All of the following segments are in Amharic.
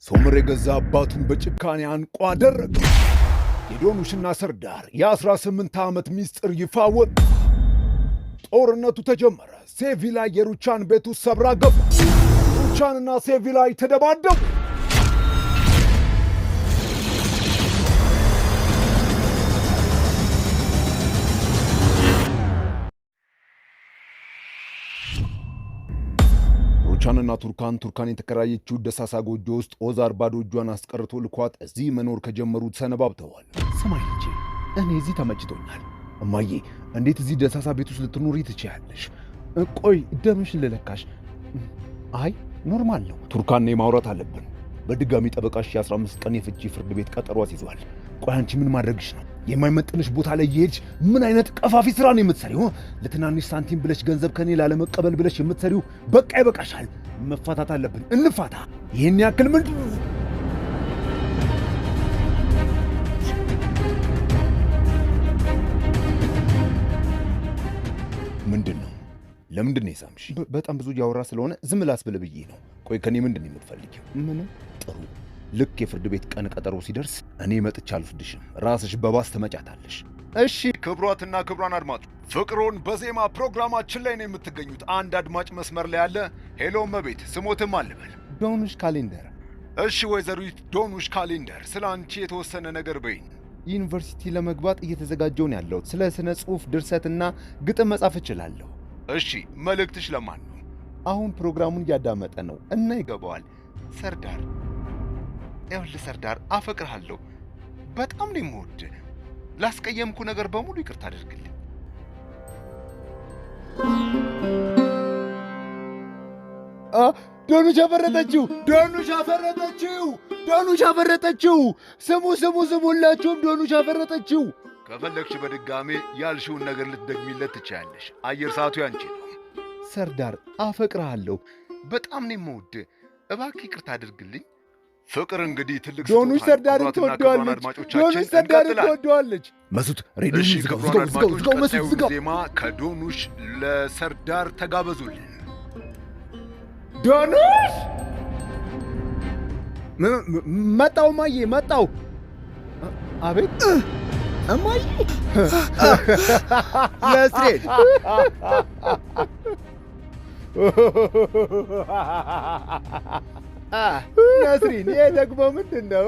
ሶመር የገዛ አባቱን በጭካኔ አንቆ አደረገ። የዶኑሽና ሰርዳር የ18 ዓመት ሚስጥር ይፋ ወጣ። ጦርነቱ ተጀመረ። ሴቪላ የሩቻን ቤት ውስጥ ሰብራ ገባ። ሩቻንና ሴቪላ ተደባደቡ። ሩቻንና ቱርካን የተከራየችው ደሳሳ ጎጆ ውስጥ ኦዛር ባዶ እጇን አስቀርቶ ልኳት እዚህ መኖር ከጀመሩት ሰነባብተዋል። ሰማይ ልጄ፣ እኔ እዚህ ተመችቶኛል። እማዬ፣ እንዴት እዚህ ደሳሳ ቤት ውስጥ ልትኖሪ ትችያለሽ? ቆይ ደምሽን ልለካሽ። አይ ኖርማል ነው። ቱርካን ማውራት አለብን። በድጋሚ ጠበቃሽ የ15 ቀን የፍቺ ፍርድ ቤት ቀጠሮ አስይዟል። ቆይ አንቺ ምን ማድረግሽ ነው? የማይመጥንሽ ቦታ ላይ የሄድሽ ምን አይነት ቀፋፊ ስራ ነው የምትሰሪው? ለትናንሽ ሳንቲም ብለሽ ገንዘብ ከኔ ላለመቀበል ብለሽ የምትሰሪው በቃ ይበቃሻል። መፋታት አለብን። እንፋታ። ይሄን ያክል ምንድን ነው? ለምንድን ነው የሳምሽ? በጣም ብዙ እያወራ ስለሆነ ዝም ላስብል ብዬ ነው። ቆይ ከኔ ምንድን ነው የምትፈልጊው? ምንም። ጥሩ። ልክ የፍርድ ቤት ቀን ቀጠሮ ሲደርስ እኔ መጥቻ አልወስድሽም። ራስሽ በባስ ትመጫታለሽ። እሺ። ክቡራትና ክቡራን አድማጭ፣ ፍቅሮን በዜማ ፕሮግራማችን ላይ ነው የምትገኙት። አንድ አድማጭ መስመር ላይ ያለ። ሄሎ መቤት፣ ስሞትም አልበል። ዶኑሽ ካሌንደር። እሺ ወይዘሪት ዶኑሽ ካሌንደር፣ ስለ አንቺ የተወሰነ ነገር በይኝ። ዩኒቨርሲቲ ለመግባት እየተዘጋጀሁ ነው ያለሁት። ስለ ስነ ጽሑፍ ድርሰትና ግጥም መጻፍ እችላለሁ። እሺ፣ መልእክትሽ ለማን ነው? አሁን ፕሮግራሙን እያዳመጠ ነው እና ይገባዋል። ሰርዳር፣ ይኸውልህ ሰርዳር፣ አፈቅርሃለሁ። በጣም ነው የምወድህ። ላስቀየምኩ ነገር በሙሉ ይቅርታ አድርግልኝ። ዶኑሽ አፈረጠችው! ዶኑሽ አፈረጠችው! ዶኑሽ አፈረጠችው! ስሙ ሁላችሁም፣ ዶኑሽ አፈረጠችው! ከፈለግሽ በድጋሜ ያልሽውን ነገር ልትደግሚለት ትችያለሽ። አየር ሰዓቱ ያንቺ ነው። ሰርዳር፣ አፈቅርሃለሁ። በጣም ነው የምወድህ። እባክህ ይቅርታ አድርግልኝ። ፍቅር እንግዲህ ትልቅ ዶኑሽ ሰርዳርን ትወደዋለች። ዶኑሽ ሰርዳርን ትወደዋለች። መስት ሬዲዮ ዝጋው። መስት ዝጋው። ዜማ ከዶኑሽ ለሰርዳር ተጋበዙልን። ዶኑሽ መጣው። ማዬ መጣው። አቤት እማዬ። ነስሬን ነስሪን፣ ይሄ ደግሞ ምንድን ነው?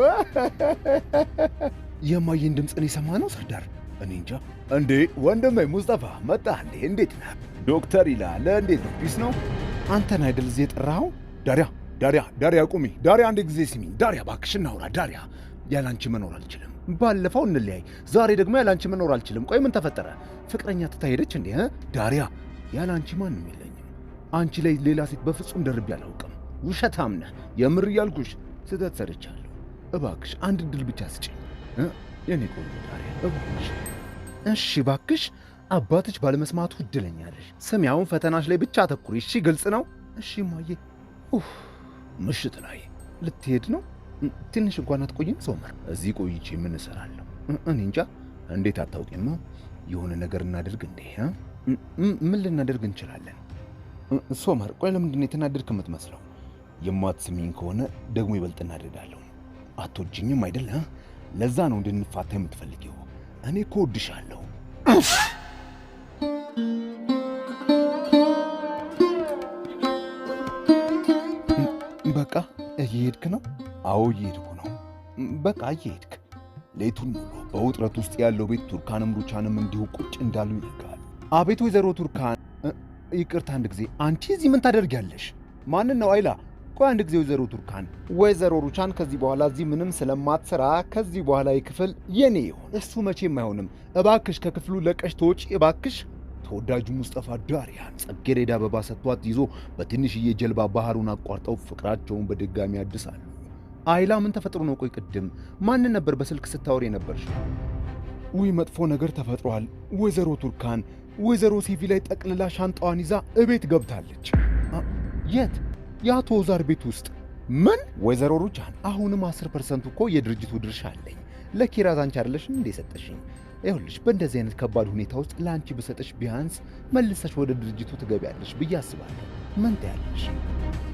የማየን ድምፅ ነው የሰማነው ሰርዳር። እኔ እንጃ። እንዴ ወንድሜ ሙስጠፋ መጣ እንዴ? እንዴት ነህ? ዶክተር ይላል። እንዴት ነው? ፒስ ነው? አንተን አይደል እዚህ የጠራኸው? ዳሪያ ቁሚ። ዳሪያ አንድ ጊዜ ስሚኝ። ዳሪያ እባክሽ እናውራ። ዳሪያ፣ ያላንቺ መኖር አልችልም። ባለፈው እንለያይ፣ ዛሬ ደግሞ ያላንቺ መኖር አልችልም። ቆይ ምን ተፈጠረ? ፍቅረኛ ትታሄደች እንዴ? ዳሪያ፣ ያላንቺ ማንም የለኝም። አንቺ ላይ ሌላ ሴት በፍጹም ደርቤ አላውቅም። ውሸታም ነህ። የምር እያልኩሽ ስህተት ሰርቻለሁ። እባክሽ አንድ ድል ብቻ ስጪኝ የኔ ቆንጆ ዳሪያ፣ እባክሽ። እሺ እባክሽ። አባትሽ ባለመስማቱ እድለኛ ነሽ። ስሚ፣ አሁን ፈተናሽ ላይ ብቻ አተኩሪ። እሺ፣ ግልጽ ነው? እሺ እማዬ። ምሽት ላይ ልትሄድ ነው? ትንሽ እንኳን አትቆይም? ሶመር፣ እዚህ ቆይቼ ምን እሰራለሁ? እኔ እንጃ። እንዴት አታውቂም? የሆነ ነገር እናደርግ እንዴ? ምን ልናደርግ እንችላለን? ሶመር፣ ቆይ ለምንድን ነው የተናደድክ የምትመስለው? የማትስሚኝ ከሆነ ደግሞ ይበልጥ እናደዳለሁ። አትወጂኝም አይደል? ለዛ ነው እንድንፋታ የምትፈልጊው። እኔ እኮ እወድሻለሁ። በቃ እየሄድክ ነው? አዎ እየሄድኩ ነው። በቃ እየሄድክ። ሌቱን ሙሉ በውጥረት ውስጥ ያለው ቤት ቱርካንም ሩቻንም እንዲሁ ቁጭ እንዳሉ ይነጋል። አቤት ወይዘሮ ቱርካን፣ ይቅርታ አንድ ጊዜ። አንቺ እዚህ ምን ታደርጊያለሽ? ማንን ነው? አይላ፣ ቆይ አንድ ጊዜ ወይዘሮ ቱርካን። ወይዘሮ ሩቻን ከዚህ በኋላ እዚህ ምንም ስለማትሰራ ከዚህ በኋላ የክፍል የኔ ይሁን። እሱ መቼም አይሆንም። እባክሽ ከክፍሉ ለቀሽ ተወጪ እባክሽ። ተወዳጁ ሙስጠፋ ዳሪያን ጽጌረዳ አበባ ሰጥቷት ይዞ በትንሽዬ ጀልባ ባህሩን አቋርጠው ፍቅራቸውን በድጋሚ ያድሳሉ። አይላ፣ ምን ተፈጥሮ ነው? ቆይ ቅድም ማንን ነበር በስልክ ስታወሪ ነበርሽ? ውይ መጥፎ ነገር ተፈጥሯል ወይዘሮ ቱርካን። ወይዘሮ ሴቪ ላይ ጠቅልላ ሻንጣዋን ይዛ እቤት ገብታለች። የት? የአቶ ኦዛር ቤት ውስጥ። ምን? ወይዘሮ ሩቻን፣ አሁንም 10% እኮ የድርጅቱ ድርሻ አለኝ። ለኪራዝ አንቺ አይደለሽም እንዴ ሰጠሽኝ? ይኸውልሽ በእንደዚህ አይነት ከባድ ሁኔታ ውስጥ ለአንቺ ብሰጥሽ ቢያንስ መልሰሽ ወደ ድርጅቱ ትገቢያለሽ ብዬ አስባለሁ። ምን ትያለሽ?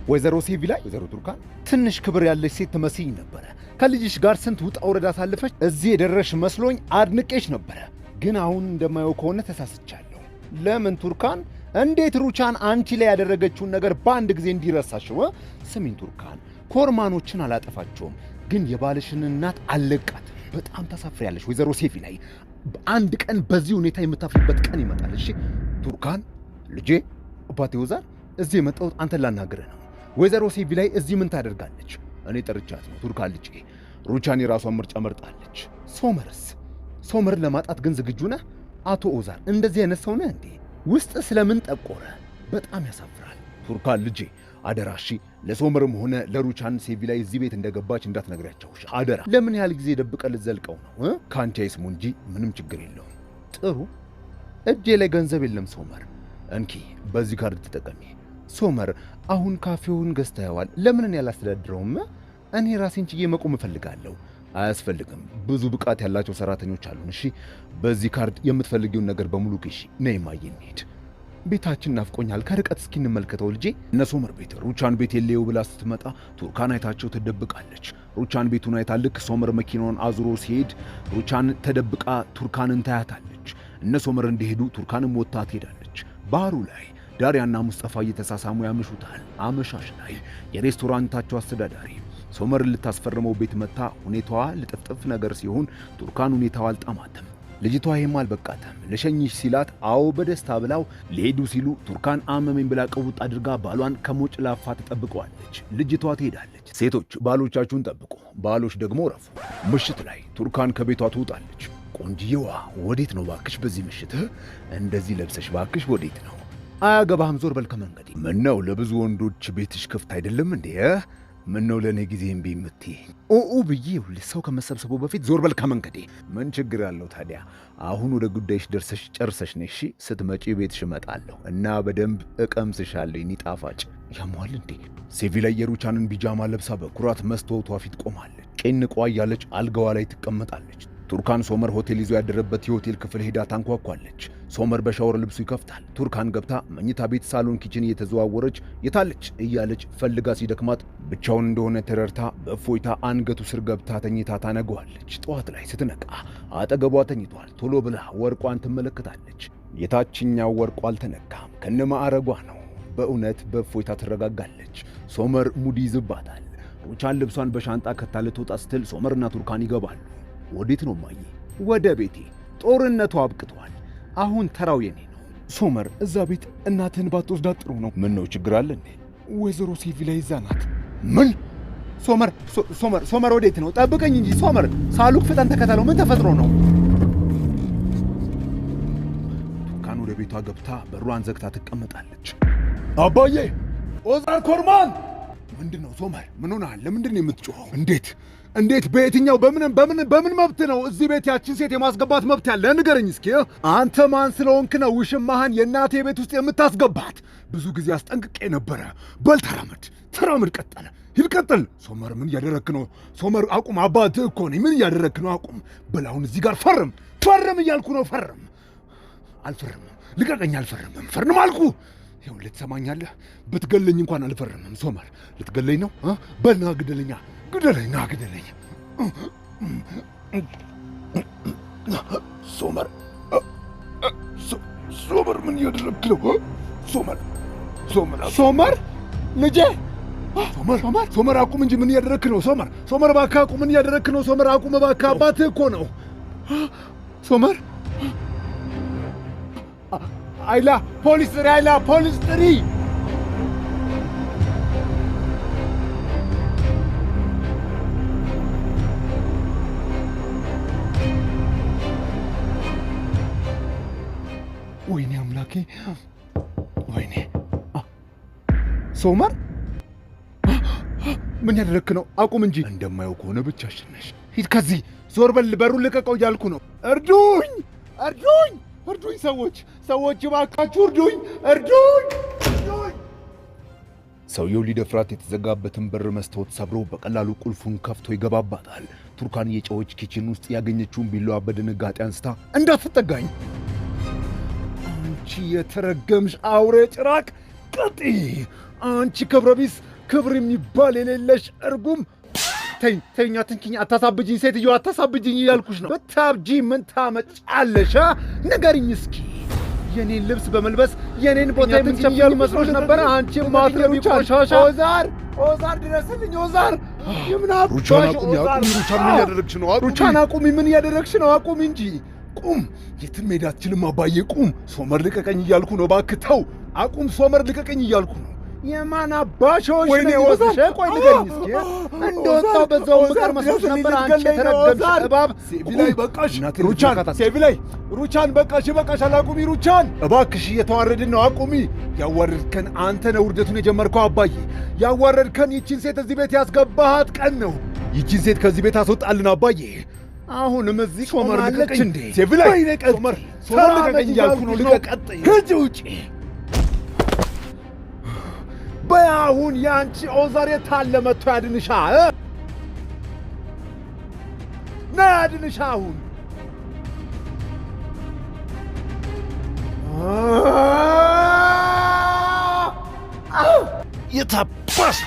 ወይዘሮ ሴቪ ላይ ወይዘሮ ቱርካን ትንሽ ክብር ያለሽ ሴት ትመስይኝ ነበረ። ከልጅሽ ጋር ስንት ውጣ ውረድ አሳልፈሽ እዚህ የደረሽ መስሎኝ አድንቄሽ ነበረ። ግን አሁን እንደማየው ከሆነ ተሳስቻለሁ። ለምን ቱርካን? እንዴት ሩቻን አንቺ ላይ ያደረገችውን ነገር በአንድ ጊዜ እንዲረሳሽው? ስሚኝ ቱርካን፣ ኮርማኖችን አላጠፋቸውም፣ ግን የባልሽን እናት አለቃት። በጣም ታሳፍሪያለሽ ወይዘሮ ሴቪ ላይ። አንድ ቀን በዚህ ሁኔታ የምታፍሪበት ቀን ይመጣል። እሺ ቱርካን ልጄ፣ አባቴ ወዛር፣ እዚህ የመጣሁት አንተን ላናግርህ ነው። ወይዘሮ ሴቪ ላይ እዚህ ምን ታደርጋለች? እኔ ጠርቻት ነው። ቱርካን ልጄ፣ ሩቻን የራሷን ምርጫ መርጣለች። ሶመርስ? ሶመርን ለማጣት ግን ዝግጁ ነህ? አቶ ኦዛር እንደዚህ አይነት ሰው ነህ እንዴ? ውስጥ ስለምን ጠቆረ? በጣም ያሳፍራል። ቱርካን ልጄ አደራሺ፣ ለሶመርም ሆነ ለሩቻን ሴቪ ላይ እዚህ ቤት እንደገባች እንዳትነግሪያቸው አደራ። ለምን ያህል ጊዜ ደብቀ ልትዘልቀው ነው? ከአንቺ አይስሙ እንጂ ምንም ችግር የለውም። ጥሩ፣ እጄ ላይ ገንዘብ የለም ሶመር፣ እንኪ በዚህ ካርድ ተጠቀሚ። ሶመር አሁን ካፌውን ገዝተኸዋል፣ ለምን እኔ አላስተዳድረውም? እኔ ራሴን ችዬ መቆም እፈልጋለሁ። አያስፈልግም፣ ብዙ ብቃት ያላቸው ሰራተኞች አሉን። እሺ በዚህ ካርድ የምትፈልጊውን ነገር በሙሉ ግዢ። ነይ እማዬ እንሂድ። ቤታችን ናፍቆኛል፣ ከርቀት እስኪ እንመልከተው ልጄ። እነ ሶመር ቤት ሩቻን ቤት የሌው ብላ ስትመጣ ቱርካን አይታቸው ትደብቃለች። ሩቻን ቤቱን አይታ ልክ ሶመር መኪናውን አዙሮ ሲሄድ ሩቻን ተደብቃ ቱርካንን ታያታለች። እነ ሶመር እንደሄዱ ቱርካንም ወጥታ ትሄዳለች። ባህሩ ላይ ዳሪያና ሙስጠፋ እየተሳሳሙ ያመሹታል። አመሻሽ ላይ የሬስቶራንታቸው አስተዳዳሪ ሶመርን ልታስፈርመው ቤት መታ ሁኔታዋ ልጥፍጥፍ ነገር ሲሆን ቱርካን ሁኔታዋ አልጣማትም። ልጅቷ ይሄም አልበቃትም። ለሸኝሽ ሲላት አዎ በደስታ ብላው ሊሄዱ ሲሉ ቱርካን አመመኝ ብላ ቀውጥ አድርጋ ባሏን ከሞጭ ላፋ ትጠብቀዋለች። ልጅቷ ትሄዳለች። ሴቶች ባሎቻችሁን ጠብቁ፣ ባሎች ደግሞ ረፉ። ምሽት ላይ ቱርካን ከቤቷ ትወጣለች። ቆንጅዬዋ ወዴት ነው ባክሽ? በዚህ ምሽት እንደዚህ ለብሰሽ ባክሽ ወዴት ነው? አያገባህም፣ ዞር በል ከመንገዴ። ምነው ለብዙ ወንዶች ቤትሽ ክፍት አይደለም እንዴ? ምነው ለእኔ ጊዜ እምቢ የምትይ? ብዬ ሁልሽ ሰው ከመሰብሰቡ በፊት ዞር በል ከመንገዴ። ምን ችግር አለው ታዲያ? አሁን ወደ ጉዳይሽ ደርሰሽ ጨርሰሽ ነሽ። ስትመጪ ቤትሽ እመጣለሁ እና በደንብ እቀምስሻለሁ። የኔ ጣፋጭ። ያሟል እንዴ? ሴቪ ላይ የሩቻንን ቢጃማ ለብሳ በኩራት መስታወቷ ፊት ቆማለች። ቄንቋ እያለች አልጋዋ ላይ ትቀመጣለች። ቱርካን ሶመር ሆቴል ይዞ ያደረበት የሆቴል ክፍል ሄዳ ታንኳኳለች። ሶመር በሻወር ልብሱ ይከፍታል። ቱርካን ገብታ መኝታ ቤት፣ ሳሎን፣ ኪችን እየተዘዋወረች የታለች እያለች ፈልጋ ሲደክማት ብቻውን እንደሆነ ተረድታ በእፎይታ አንገቱ ስር ገብታ ተኝታ ታነገዋለች። ጠዋት ላይ ስትነቃ አጠገቧ ተኝቷል። ቶሎ ብላ ወርቋን ትመለከታለች። የታችኛው ወርቋ አልተነካም፣ ከነማዕረጓ ነው። በእውነት በእፎይታ ትረጋጋለች። ሶመር ሙድ ይዝባታል። ሩቻን ልብሷን በሻንጣ ከታ ልትወጣ ስትል ሶመርና ቱርካን ይገባሉ። ወዴት ነው ማየ? ወደ ቤቴ። ጦርነቱ አብቅቷል። አሁን ተራው የኔ ነው። ሶመር እዛ ቤት እናትህን ባትወስዳት ጥሩ ነው። ምን ነው ችግር አለ እንዴ? ወይዘሮ ሴቪ ላይ እዛ ናት። ምን? ሶመር ወዴት ነው? ጠብቀኝ እንጂ ሶመር። ሳሉክ ፍጠን ተከተለው። ምን ተፈጥሮ ነው? ቱርካን ወደ ቤቷ ገብታ በሯን ዘግታ ትቀመጣለች። አባዬ! ኦዛር ኮርማን! ምንድን ነው ሶመር? ምን ሆነሃል? ለምንድን ነው የምትጮኸው? እንዴት በየትኛው በምን መብት ነው እዚህ ቤት ያችን ሴት የማስገባት መብት ያለ? ንገረኝ እስኪ። አንተ ማን ስለሆንክ ነው ውሽማህን የእናቴ ቤት ውስጥ የምታስገባት? ብዙ ጊዜ አስጠንቅቄ ነበረ። በል ተራመድ፣ ቀጥል። ሶመር ምን እያደረክ ነው? ሶመር አቁም፣ አባትህ እኮ ነኝ። ምን እያደረክ ነው? አቁም። በል አሁን እዚህ ጋር ፈርም እያልኩ ነው። አልፈርምም። ልቀቀኝ። አልፈርምም። ፈርም አልኩ። ይኸውልህ ትሰማኛለህ? ብትገለኝ እንኳን አልፈርምም። ሶመር ልትገለኝ ነው? በል ና ግደለኝ። ሶመር ምን እያደረግክ ነው? ሶመር ልጄ፣ ሶመር አቁም እንጂ ምን እያደረግክ ነው? ሶመር እባክህ አቁም። ምን እያደረግክ ነው? ሶመር አቁም እባክህ፣ አባትህ እኮ ነው። ሶመር አይላ፣ ፖሊስ ጥሪ። ወይኔ አምላኬ፣ ወይኔ። ሶመር ምን ያደረክ ነው? አቁም እንጂ። እንደማየው ከሆነ ብቻሽን ነሽ። ሂድ ከዚህ፣ ዞር በል፣ በሩን ልቀቀው እያልኩ ነው። እርዱኝ! ሰዎች እባካችሁ እርዱኝ! ሰውየው ሊደፍራት የተዘጋበትን በር መስታወት ሰብሮ በቀላሉ ቁልፉን ከፍቶ ይገባባታል። ቱርካን እየጨዎች ኪችን ውስጥ ያገኘችውን ቢላዋ በድንጋጤ አንስታ እንዳትጠጋኝ! አንቺ የተረገምሽ አውሬ ጭራቅ ቀጢ! አንቺ ክብረቢስ ክብር የሚባል የሌለሽ እርጉም! ተኛ ትንኪኝ፣ አታሳብጅኝ ሴትዮ፣ አታሳብጅኝ እያልኩሽ ነው። ብታብጂ ምን ታመጫለሽ? ንገሪኝ እስኪ። የኔን ልብስ በመልበስ የኔን ቦታ የምትሸፍኝ መስሎሽ ነበረ? አንቺ ማትረቢ ቆሻሻ! ኦዛር ድረስልኝ! ኦዛር! ሩቻን አቁሚ! ሩቻን ምን እያደረግሽ ነው? ሩቻን አቁሚ! ምን እያደረግሽ ነው? አቁሚ እንጂ! ቁም! የትም መሄድ አትችልም አባዬ! ቁም! ሶመር ልቀቀኝ እያልኩ ነው። እባክህ ተው! አቁም! ሶመር ልቀቀኝ እያልኩ ነው። የማን አባሾች ነው ይወስሽ? ቆይ ንገሪኝ እስኪ። እንደወጣው በዛው ምቀር መስሎሽ ነበር? አንቺ የተረገምሽ እባብ! ሴቪላይ በቃሽ! ሩቻን! ሴቪላይ! ሩቻን በቃሽ! በቃሻል! አቁሚ ሩቻን! እባክሽ እየተዋረድን ነው። አቁሚ! ያዋረድከን አንተ ነህ ውርደቱን የጀመርከው አባዬ። ያዋረድከን ይቺን ሴት እዚህ ቤት ያስገባሃት ቀን ነው። ይቺን ሴት ከዚህ ቤት አስወጣልን አባዬ። አሁንም እዚህ ቆማለች እንዴ? ሴቪላይ! ሶመር ልቀቀኝ እያልኩ ነው። ልቀቀጥ! ከዚህ ውጪ በያሁን ያንቺ ኦዛር የታለ መጥቶ ያድንሻ? ና ያድንሻ አሁን! የታባሽ